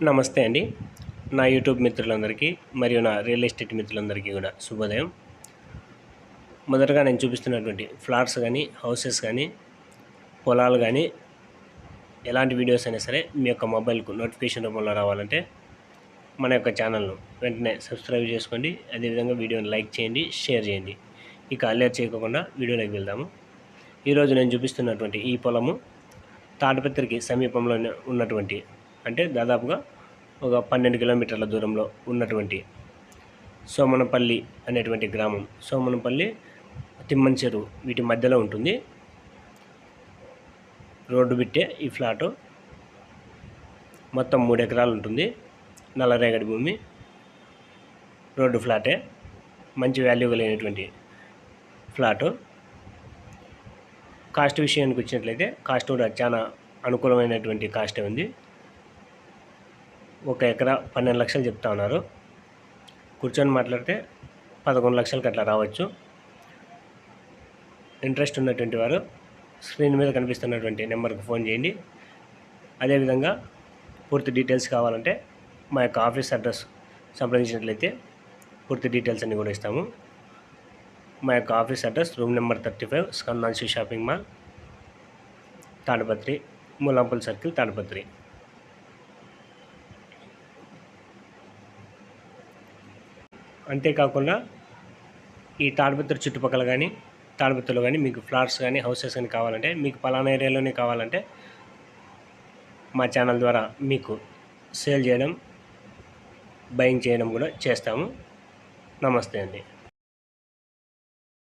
నమస్తే అండి. నా యూట్యూబ్ మిత్రులందరికీ మరియు నా రియల్ ఎస్టేట్ మిత్రులందరికీ కూడా శుభోదయం. మొదటగా నేను చూపిస్తున్నటువంటి ఫ్లాట్స్ కానీ, హౌసెస్ కానీ, పొలాలు కానీ, ఎలాంటి వీడియోస్ అయినా సరే మీ యొక్క మొబైల్కు నోటిఫికేషన్ రూపంలో రావాలంటే మన యొక్క ఛానల్ను వెంటనే సబ్స్క్రైబ్ చేసుకోండి. అదేవిధంగా వీడియోని లైక్ చేయండి, షేర్ చేయండి. ఇక అల్లరి చేయకుండా వీడియోలోకి వెళ్దాము. ఈరోజు నేను చూపిస్తున్నటువంటి ఈ పొలము తాడిపత్రికి సమీపంలోనే ఉన్నటువంటి, అంటే దాదాపుగా ఒక 12 కిలోమీటర్ల దూరంలో ఉన్నటువంటి సోమనపల్లి అనేటువంటి గ్రామం. సోమనపల్లి, తిమ్మంచెరు వీటి మధ్యలో ఉంటుంది. రోడ్డు బిట్టే ఈ ఫ్లాటు. మొత్తం 3 ఎకరాలు ఉంటుంది. నల్లరేగడి భూమి, రోడ్డు ఫ్లాటే. మంచి వాల్యూ కలిగినటువంటి ఫ్లాటు. కాస్ట్ విషయానికి వచ్చినట్లయితే కాస్ట్ కూడా చాలా అనుకూలమైనటువంటి కాస్టే ఉంది. 1 ఎకరా 12 లక్షలు చెప్తా ఉన్నారు. కూర్చొని మాట్లాడితే 11 లక్షలకి అట్లా రావచ్చు. ఇంట్రెస్ట్ ఉన్నటువంటి వారు స్క్రీన్ మీద కనిపిస్తున్నటువంటి నెంబర్కి ఫోన్ చేయండి. అదేవిధంగా పూర్తి డీటెయిల్స్ కావాలంటే మా యొక్క ఆఫీస్ అడ్రస్ సంప్రదించినట్లయితే పూర్తి డీటెయిల్స్ అన్నీ కూడా ఇస్తాము. మా యొక్క office address room number 35, Skandamshi shopping mall, Tadipatri, Mullampal circle, Tadipatri. అంతేకాకుండా ఈ తాడిపత్రి చుట్టుపక్కల కానీ, తాడిపత్రిలో కానీ మీకు ఫ్లాట్స్ కానీ, హౌసెస్ కానీ కావాలంటే, మీకు పలానా ఏరియాలోనే కావాలంటే మా ఛానల్ ద్వారా మీకు సేల్ చేయడం, బయింగ్ చేయడం కూడా చేస్తాము. నమస్తే అండి.